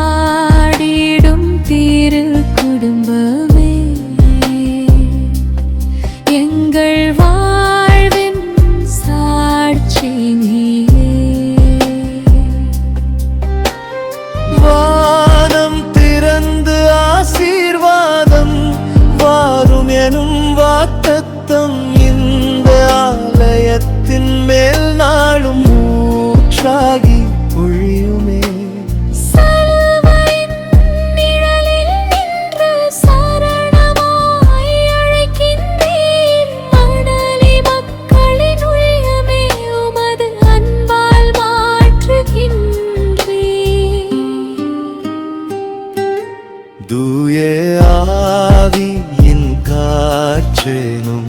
பாடிடும் திரு குடும்பமே, எங்கள் வாழ்வின் சாட்சி நீயே. வானம் திறந்து ஆசீர்வாதம் வாரும் எனும் வாக்குத்தத்தம் இந்த ஆலயத்தின் மேல் நாளும் ஊற்றாகி பொழியுமே. தூய ஆவியின் காற்றேனும்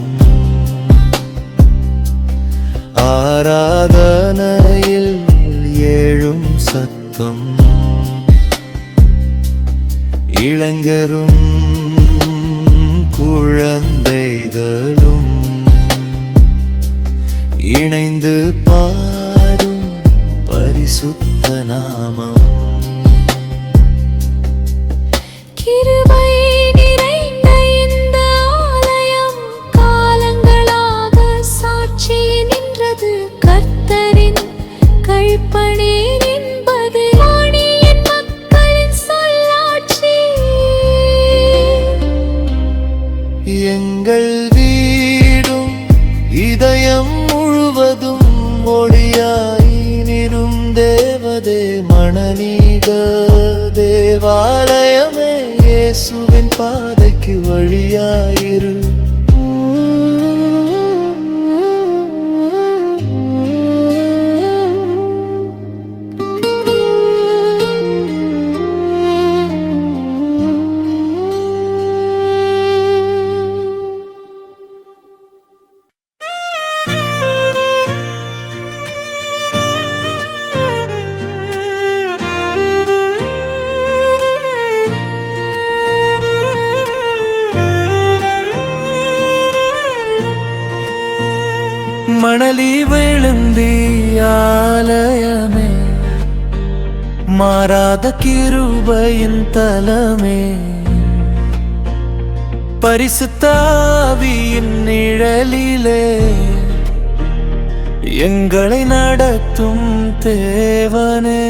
ஆராதனையில் எழும் சத்தம், இளைஞரும் குழந்தைகளும் இணைந்து பாடும் பரிசுத்த நாமம். கிருபை நிறைந்த இந்த ஆலயம் காலங்களாக சாட்சி நின்றது. கர்த்தரின் கற்பனை என்பது வாணியின் மக்களின் சொல்லாட்சி. எங்கள் வீடும் இதயம் முழுவதும் ஒளியாயிரும் தேவதே மணலீக தேவாலயமே, இயேசுவின் பாதைக்கு வழியாயிரு. மணலி விழுந்தி ஆலயமே, மாறாத கிருபையின் தலமே, பரிசுத்த ஆவியின் நிழலிலே எங்களை நடத்தும் தேவனே.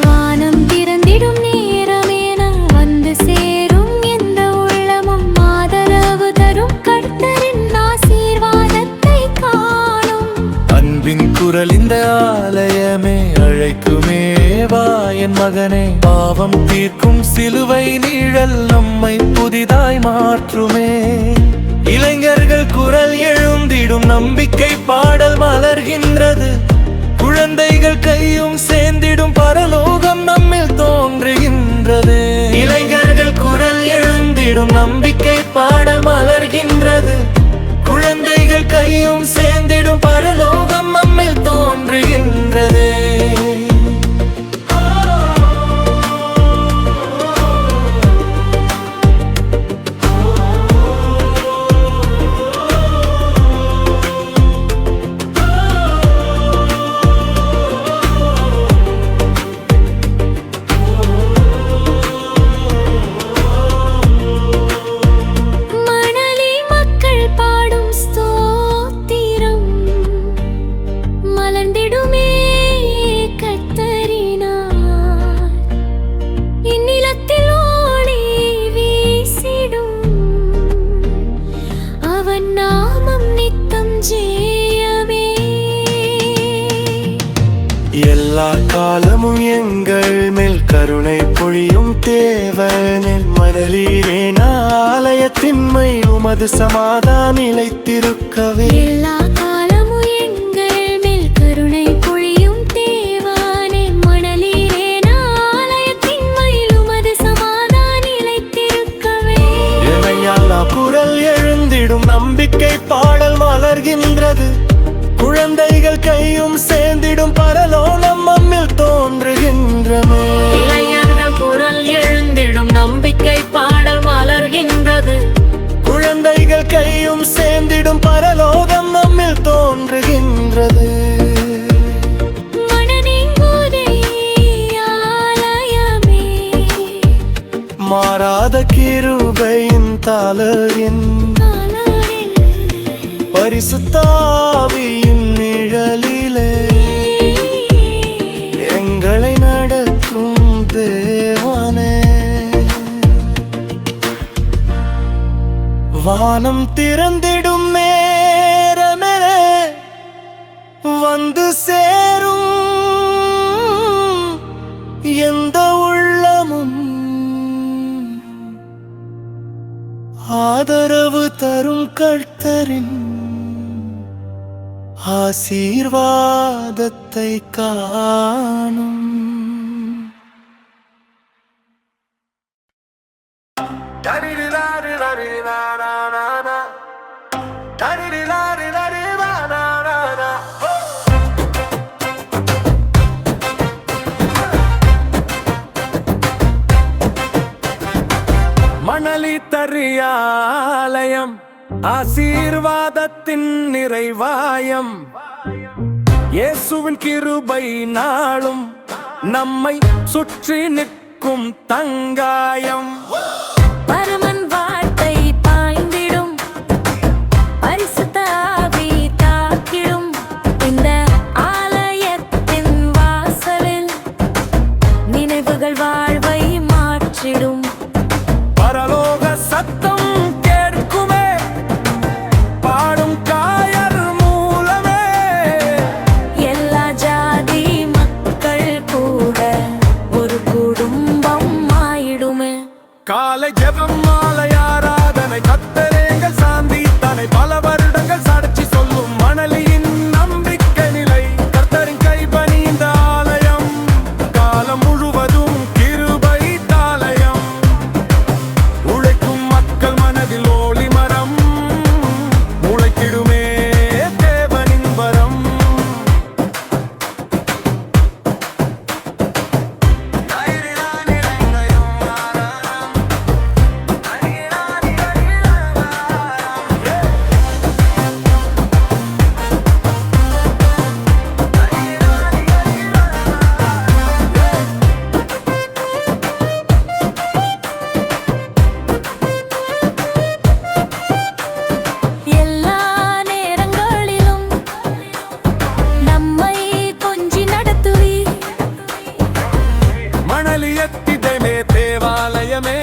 வானம் திறந்திடும் நேரமேன வந்து சேரும் எந்த உள்ளமும் ஆதரவு தரும் கர்த்தரின் ஆசீர்வாதத்தை காணும். அன்பின் குரல் இந்த ஆலயமே அழைக்குமே, வா என் மகனே. பாவம் தீர்க்கும் சிலுவை நிழல் நம்மை புதிதாய் மாற்றுமே. இளைஞர்கள் குரல் எழுந்திடும் நம்பிக்கை பாடல் மலர்கின்றது. குழந்தைகள் கையும் சேர்ந்திடும் பரலோகம் நம்மில் தோன்றுகின்றது. இளைஞர்கள் குரல் எழுந்திடும் நம்பிக்கை பாடல் மலர்கின்றது. குழந்தைகள் கையும் சேர்ந்திடும் பரலோகம் நம்மில் தோன்றுகின்றது. எல்லா காலமும் எங்கள் மேல் கருணை பொழியும் தேவனின் மணலீரே, ஆலயத்தின்மை உமது சமாதான நிலைத்திருக்கவே. எல்லா காலமும் எங்கள் மேல் கருணை பொழியும் தேவனின் மணலீரே, ஆலயத்தின்மை உமது சமாதான நிலைத்திருக்கவே. இறைமையாளா குரல் எழுந்திடும் நம்பிக்கை பாடல் மலர்கின்றது. குழந்தைகள் கையும் சேர்ந்திடும் பரலோகம் நம்மில் தோன்றுகின்றமே. இளைஞர்கள் குரல் எழுந்திடும் நம்பிக்கை பாடல் மலர்கின்றது. குழந்தைகள் கையும் சேர்ந்திடும் பரலோகம் நம்மில் தோன்றுகின்றது. மனநீங்குதே கிருபையின் தாளரின் பரிசுத்த ஆவியின் நிழலிலே எங்களை நடத்தும் தேவனே. வானம் திறந்திடும் நேரமே வந்து சேரும் எந்த உள்ளமும் ஆதரவு தரும் கர்த்தரின் ஆசீர்வாதத்தை காணும். மணலி தரியாலயம் ஆசீர்வாதத்தின் நிறைவாயம். இயேசுவின் கிருபை நாளும் நம்மை சுற்றி நிற்கும் தங்காயம். பரமன் வார்த்தை பாய்ந்திடும் பரிசுத்த ஆவி தாக்கிடும் இந்த ஆலயத்தின் வாசலில் நினைவுகள் வாழ்வை மாற்றிடும். பரலோக சத்தம் கேட்குமே பாடும் காயர் மூலமே. எல்லா ஜாதி மக்கள் கூட ஒரு குடும்பம் ஆயிடுமே. காலை ஜெபம் மாலை ஆராதனை கர்த்தரேங்கள் சாந்தி தன்னை பல வருடங்கள் சாட்சி சொல்லும் மணலியின் நம்பிக்கை நிலை. கர்த்தரின் கைபணி இந்த ஆலயம் காலம் முழுவதும் கிருபை தாலயம். உழைக்கும் மக்கள் மனதில் ஒளி மரம் உழைக்கிடுமே தேவனின் வரம். எல்லா நேரங்களிலும் நம்மை கொஞ்சி நடத்துவீர். மணலியத்திதமே தேவாலயமே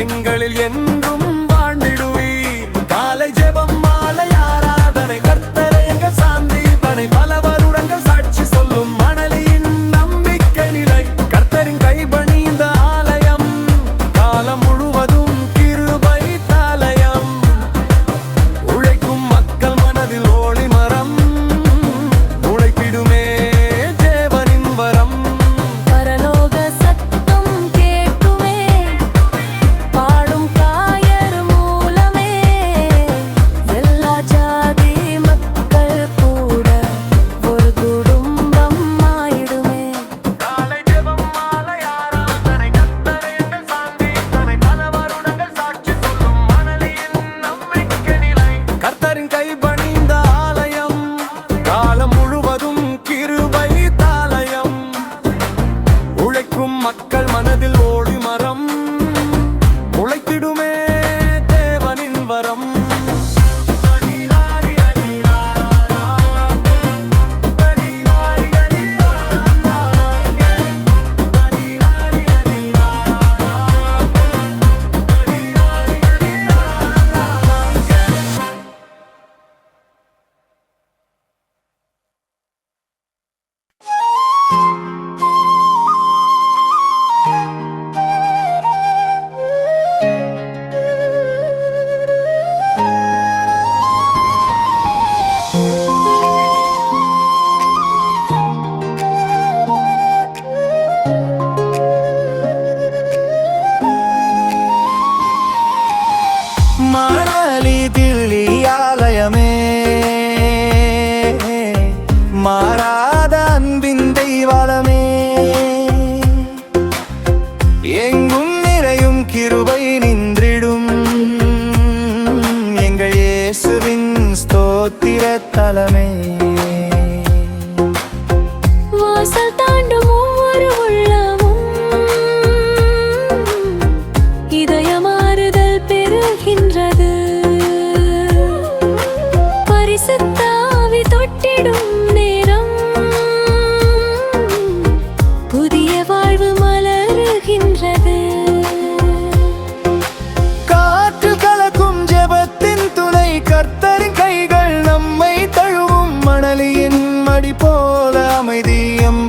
எங்களில் என்றும் வாழ்ந்திடுவீர். காலை ஜெபம் மாலை ஆராதனை கர்த்தரை எங்கள் சாந்தி பனை பல வருடங்கள் சாட்சி சொல்லும் மணலியின் நம்பிக்கை நிலை. கர்த்தரின் கைபணி இந்த ஆலயம் காலம் முழுவதும் கிருபை தாலயம். உழைக்கும் மக்கள் மனதில் ஒளி மரம் உழைப்பிடுமே தேவனின் வரம். பரலோக சத்தம் கேட்குமே பாடும் காயர்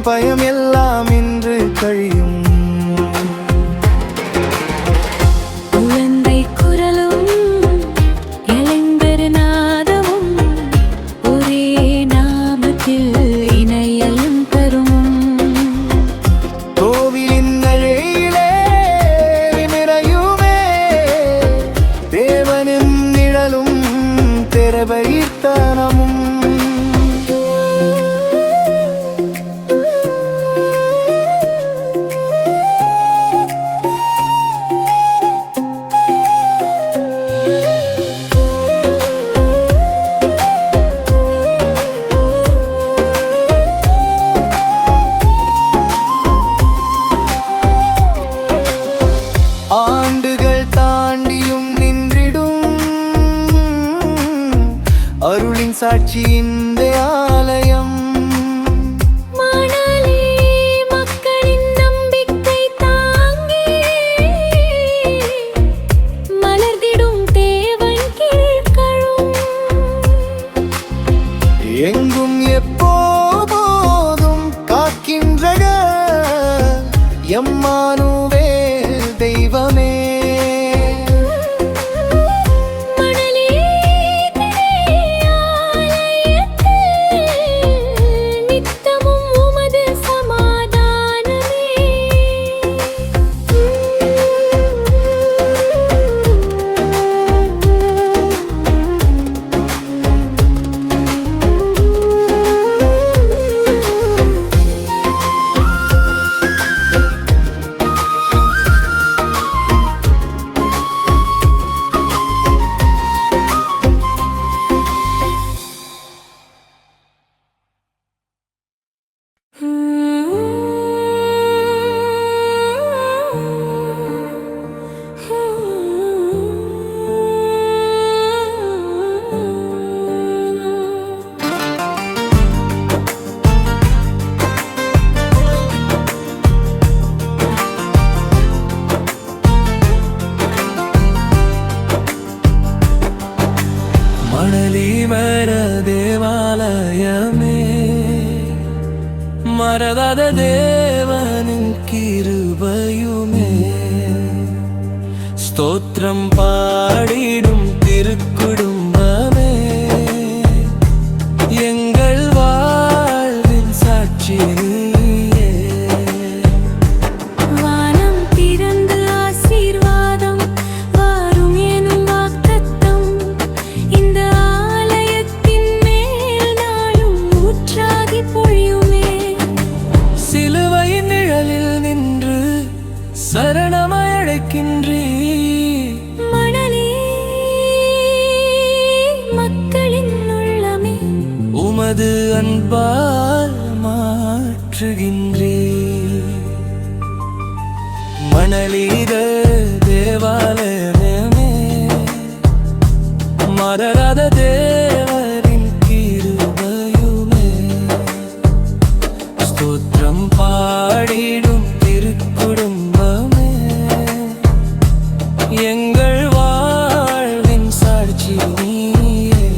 பயம் எல்லாம் இன்று கழியும். குழந்தை குரலும் இளைஞர்நாதமும் ஒரே நாமத்தில் இணையலும் தரும். கோவிலின் அழையிலே நிறையுமே தேவனின் நிழலும் திறபரித்தனமும். ஆண்டுகள் தாண்டியும் நின்றிடும் அருளின் சாட்சி இந்த ஆலயம். மணலி மக்களின் நம்பிக்கை தாங்கி மலர்ந்திடும் தேவன் கீழ்கழும். எங்கும் எப்போதும் காக்கின்ற எம்மானுவேல் தெய்வமே. மணலி ஆலயத்தில் நித்தமும் உமது சமாதானமே. மணலிமர தேவாலயமே மறதாத தேவனின் கிருபையுமே. ஸ்தோத்திரம் பாடிடும் திருக்குடும்பமே எங்கள் வாழ்வின் சாட்சி நீயே. வானம் திறந்து ஆசீர்வாதம் வாரும் எனும் வாக்குத்தத்தம் இந்த ஆலயத்தின் மேல் நாளும் ஊற்றாகி பொழியுமே. சிலுவையின் நிழலில் நின்று சரணமாய் அழைக்கின்றீ. மணலி மக்களின் உள்ளமே உமது அன்பால் மாற்றுகின்றே. மணலித தேவாலயமே மறராத தேவரின் கிருபையுமே. ஸ்தோத்திரம் பாடிடும் திருக்குடும்பமே எங்கள் வாழ்வின் சாட்சி நீயே.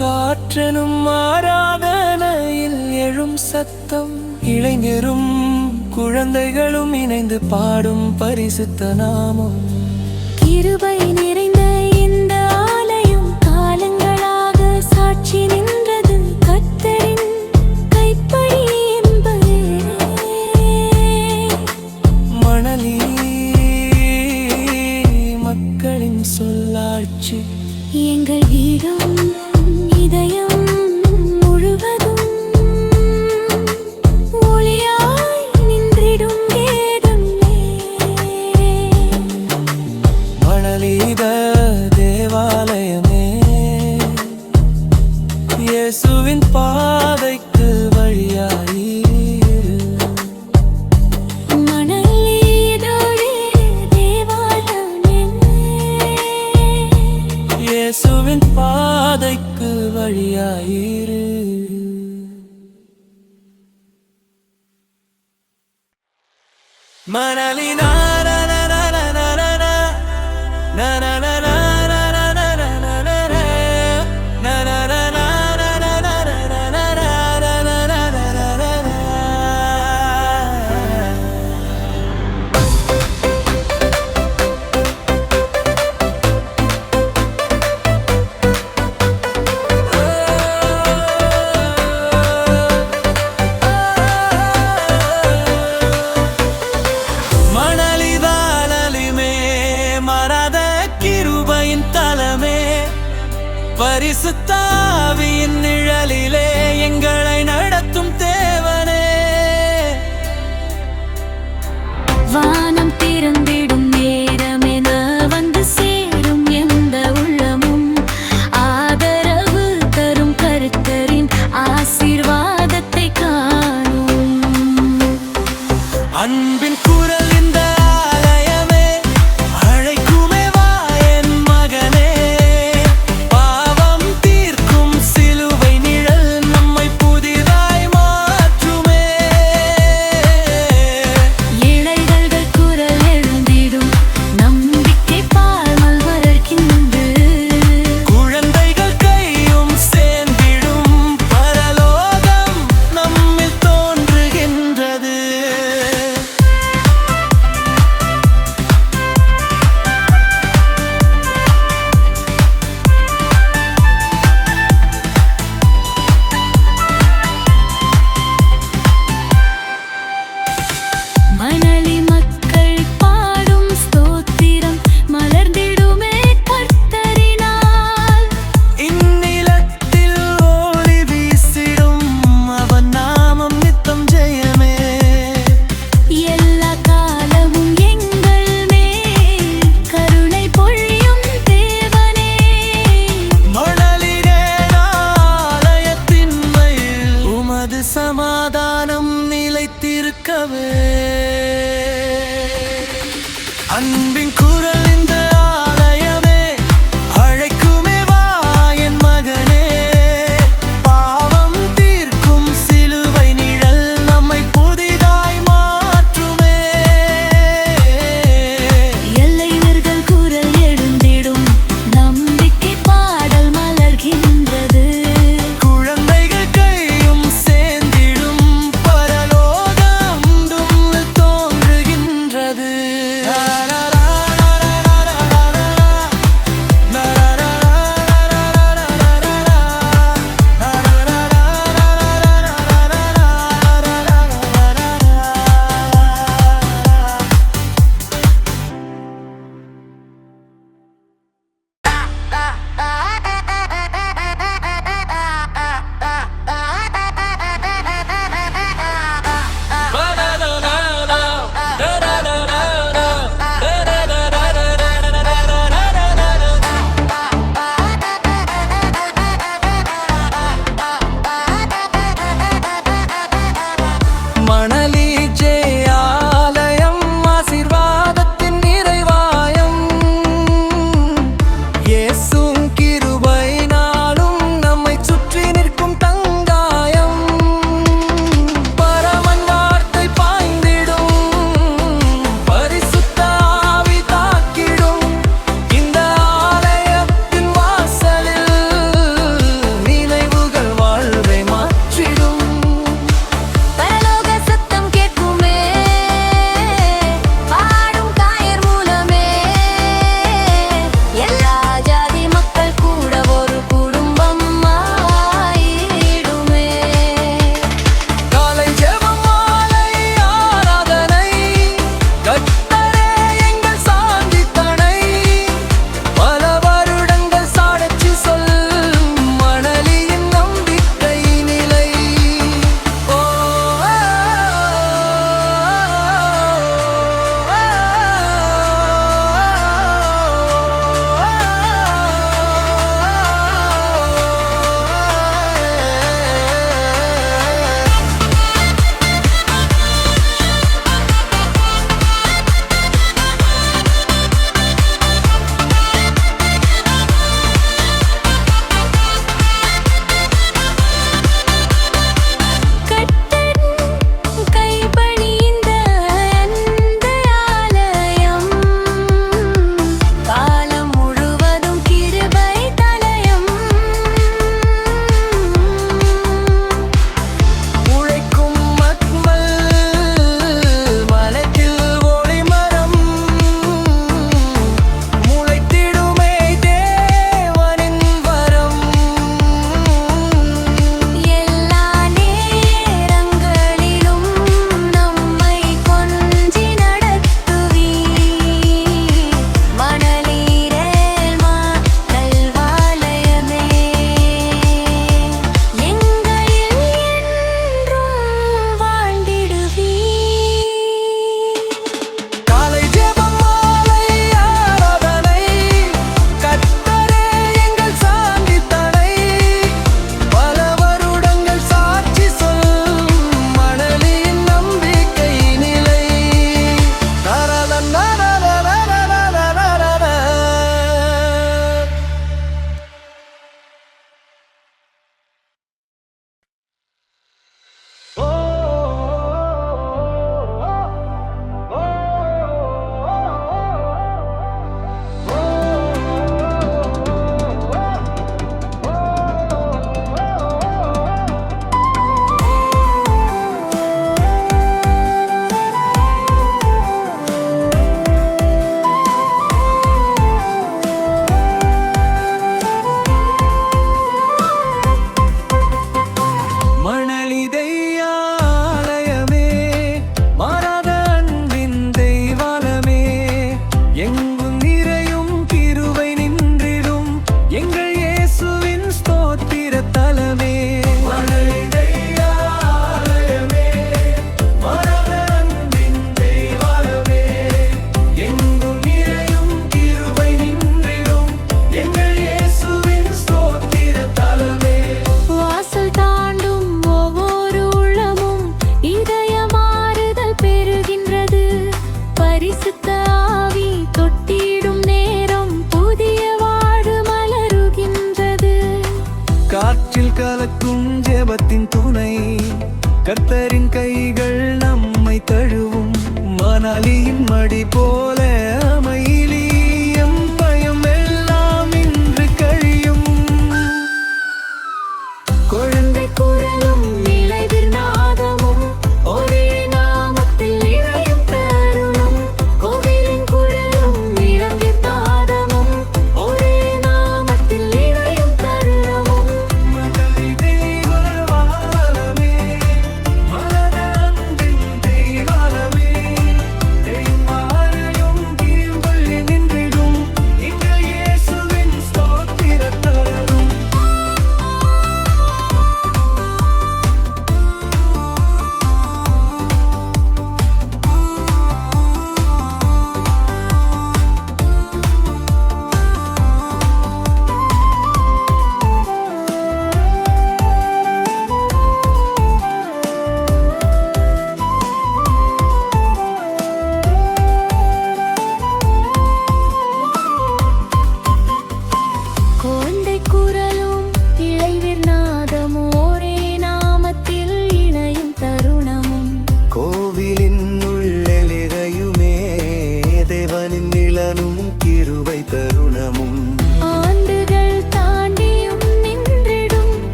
காற்றனும் ஆராதனையில் எழும் சத்தம் இளைஞரும் குழந்தைகளும் இணைந்து பாடும் பரிசுத்த நாமம். கிருபை நிறைந்த இந்த ஆலயம் காலங்களாக சாட்சி நின்றது கர்த்தரின் கைப்படி என்பதே. மணலி மக்களின் சொல்லாட்சி எங்கள் வீடும் இதயம் முழுவதும் ஒளியாய் நின்றிடும் வேதமே. மணலித தேவாலயமே இயேசுவின் பாதைக்கு வழியாயிரு. மணலி மணலி நா நா நா நா நா நா நா நா நா நா நா பரிசுத்த ஆவியின் நிழலிலே எங்களை நடத்தும் தேவனே. வானம் திறந்திடும் நேரமென வந்து சேரும் எந்த உள்ளமும் ஆதரவு தரும் கர்த்தரின் ஆசீர்வாதத்தை காணும். அன்பின் குரல் இந்த ஆலயமே, அழைக்குமே வா என் மகனே. பாவம் தீர்க்கும் சிலுவை நிழல் நம்மை புதிதாய் மாற்றுமே. இளைஞர்கள் குரல் எழுந்திடும் நம்பிக்கை பால் வளர்க்கின்றது. குழந்தைகள் கையும் சேர்ந்திடும் பரலோகம் நம்மில் தோன்றுகின்றது. மணலி மக்கள் பாடும் ஸ்தோத்திரம் மலர்ந்திடுமே கர்த்தரினால். இந்நிலத்தில் ஒளி வீசிடும் அவன் நாமம் நித்தம் ஜெயமே. எல்லா காலமும் எங்கள் மேல் கருணை பொழியும் தேவனே. மணலிலே ஆலயத்தின் மேல் உமது சமாதானம் நிலைத்திருக்கவே. அன்பின் குரல் இந்த ஆலயமே, அழைக்குமே வா என் மகனே. பாவம் தீர்க்கும் சிலுவை நிழல் நம்மை புதிதாய் மாற்றுமே. இளைஞர்கள் குரல் எழுந்திடும் நம்பிக்கை பாடல் மலர்கின்றது. குழந்தைகள் கையும் சேர்ந்திடும் பரலோகம் நம்மில் தோன்றுகின்றது. லா லா லா லா ஆவி தொட்டிடும் நேரம் புதிய வாழ்வு மலருகின்றது. காற்றில் கலக்கும் ஜெபத்தின் துணை, கர்த்தரின் கைகள் நம்மை தழுவும். மணலியின் மடி போல